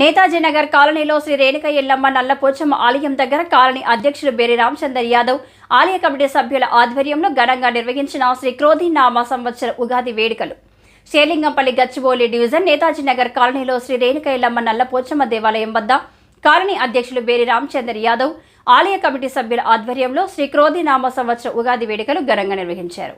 నేతాజీ నగర్ కాలనీలో శ్రీ రేణుక ఎల్లమ్మ నల్లపోచమ్మ ఆలయం దగ్గర కాలనీ అధ్యక్షులు బేరి రామచందర్ యాదవ్ ఆలయ కమిటీ సభ్యుల ఆధ్వర్యంలో ఘనంగా నిర్వహించిన శ్రీ క్రోధినామ సంవత్సర ఉగాది వేడుకలు షేర్లింగంపల్లి గచ్చిబౌలి డివిజన్ నేతాజీ నగర్ కాలనీలో శ్రీ రేణుక ఎల్లమ్మ నల్లపోచమ్మ దేవాలయం వద్ద కాలనీ అధ్యక్షులు బేరి రామచందర్ యాదవ్ ఆలయ కమిటీ సభ్యుల ఆధ్వర్యంలో శ్రీ క్రోధినామ సంవత్సర ఉగాది వేడుకలు ఘనంగా నిర్వహించారు.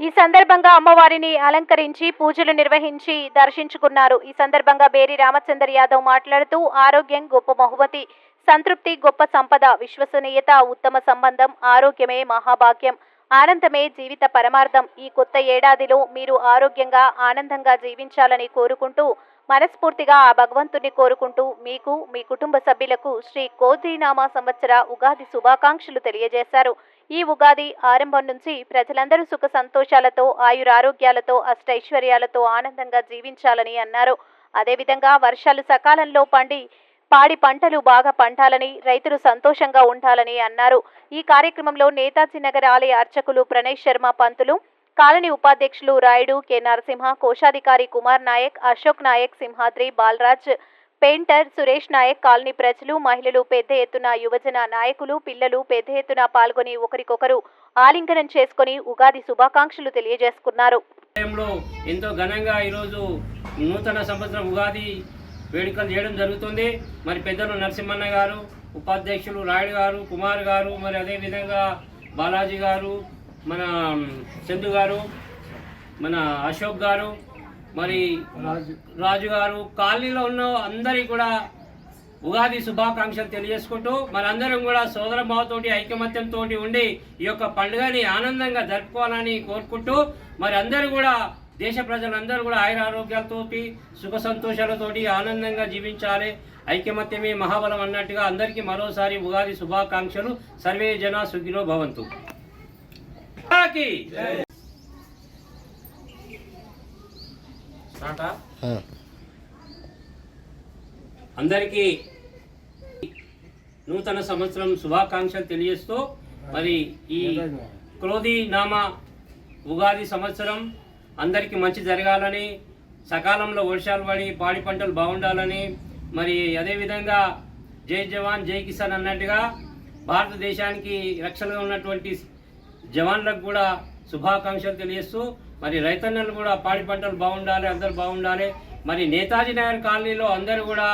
ఈ సందర్భంగా అమ్మవారిని అలంకరించి పూజలు నిర్వహించి దర్శించుకున్నారు. ఈ సందర్భంగా బేరి రామచందర్ యాదవ్ మాట్లాడుతూ ఆరోగ్యం గొప్ప బహుమతి, సంతృప్తి గొప్ప సంపద, విశ్వసనీయత ఉత్తమ సంబంధం, ఆరోగ్యమే మహాభాగ్యం, ఆనందమే జీవిత పరమార్థం. ఈ కొత్త ఏడాదిలో మీరు ఆరోగ్యంగా ఆనందంగా జీవించాలని కోరుకుంటూ మనస్ఫూర్తిగా ఆ భగవంతుని కోరుకుంటూ మీకు మీ కుటుంబ సభ్యులకు శ్రీ క్రోధినామ సంవత్సర ఉగాది శుభాకాంక్షలు తెలియజేశారు. ఈ ఉగాది ఆరంభం నుంచి ప్రజలందరూ సుఖ సంతోషాలతో ఆయురారోగ్యాలతో అష్టైశ్వర్యాలతో ఆనందంగా జీవించాలని అన్నారు. అదేవిధంగా వర్షాలు సకాలంలో పాడి పంటలు బాగా పండాలని, రైతులు సంతోషంగా ఉండాలని అన్నారు. ఈ కార్యక్రమంలో నేతాజీ నగర్ ఆలయ అర్చకులు ప్రణయ్ శర్మ పంతులు, కాలనీ ఉపాధ్యక్షులు రాయుడు కె నరసింహ, కోశాధికారి కుమార్ నాయక్, అశోక్ నాయక్, సింహాద్రి, బాలరాజ్, పెయింటర్ సురేష్ నాయక్, కాలనీ ప్రజలు, మహిళలు పెద్ద ఎత్తున, యువజన నాయకులు, పిల్లలు పెద్ద ఎత్తున పాల్గొని ఒకరికొకరు ఆలింగనం చేసుకుని ఉగాది శుభాకాంక్షలు తెలియజేసుకున్నారు. ఎంతో ఘనంగా ఈరోజు నూతన సంవత్సరం ఉగాది వేడుకలు చేయడం జరుగుతుంది. మరి పెద్దలు నరసింహన్న గారు, ఉపాధ్యక్షులు రాయుడు గారు, కుమార్ గారు, మరి అదేవిధంగా బాలాజీ గారు, మన చందు గారు, మన అశోక్ గారు, మరి రాజు గారు, కాలనీలో ఉన్న అందరికీ కూడా ఉగాది శుభాకాంక్షలు తెలియజేసుకుంటూ మనందరం కూడా సోదర భావంతోటి ఐకమత్యంతో ఉండి ఈ యొక్క పండుగని ఆనందంగా జరుపుకోవాలని కోరుకుంటూ మరి అందరూ కూడా దేశ ప్రజలందరూ కూడా ఆయురారోగ్యాలతోటి సుఖ సంతోషాలతోటి ఆనందంగా జీవించాలి. ఐకమత్యమే మహాబలం అన్నట్టుగా అందరికీ మరోసారి ఉగాది శుభాకాంక్షలు. సర్వే జన సుఖినో భవంతు. అందరికీ నూతన సంవత్సరం శుభాకాంక్షలు తెలియజేస్తూ మరి ఈ క్రోధినామ ఉగాది సంవత్సరం అందరికీ మంచి జరగాలని, సకాలంలో వర్షాలు పడి పాడి పంటలు బాగుండాలని, మరి అదేవిధంగా జై జవాన్ జై కిసాన్ అన్నట్టుగా భారతదేశానికి రక్షణగా ఉన్నటువంటి జవాన్లకు కూడా శుభాకాంక్షలు తెలియజేస్తూ మరి రైతన్నలు కూడా పాడి పంటలు బాగుండాలి, అందరూ బాగుండాలి. మరి నేతాజీ నగర్ కాలనీలో అందరూ కూడా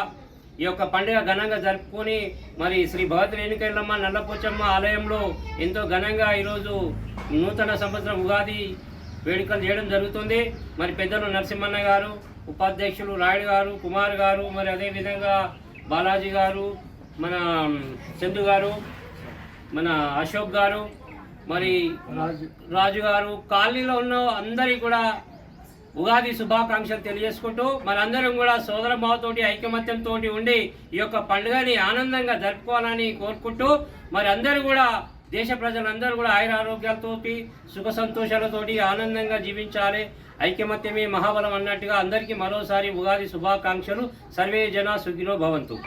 ఈ యొక్క పండుగ ఘనంగా జరుపుకొని మరి శ్రీ భగవతి రేణుక ఎల్లమ్మ నల్లపోచమ్మ ఆలయంలో ఎంతో ఘనంగా ఈరోజు నూతన సంవత్సరం ఉగాది వేడుకలు చేయడం జరుగుతుంది. మరి పెద్దలు నరసింహన్న గారు, ఉపాధ్యక్షులు రాయుడు గారు, కుమార్ గారు, మరి అదేవిధంగా బాలాజీ గారు, మన చందు గారు, మన అశోక్ గారు, మరి రాజు గారు, కాలనీలో ఉన్న అందరికీ కూడా ఉగాది శుభాకాంక్షలు తెలియజేసుకుంటూ మనందరం కూడా సోదర భావంతోటి ఐకమత్యంతో ఉండి ఈ యొక్క పండుగని ఆనందంగా జరుపుకోవాలని కోరుకుంటూ మరి అందరూ కూడా దేశ ప్రజలందరూ కూడా ఆయురారోగ్యాలతోటి సుఖ సంతోషాలతోటి ఆనందంగా జీవించాలి. ఐకమత్యమే మహాబలం అన్నట్టుగా అందరికీ మరోసారి ఉగాది శుభాకాంక్షలు. సర్వే జన సుఖినో భవంతు.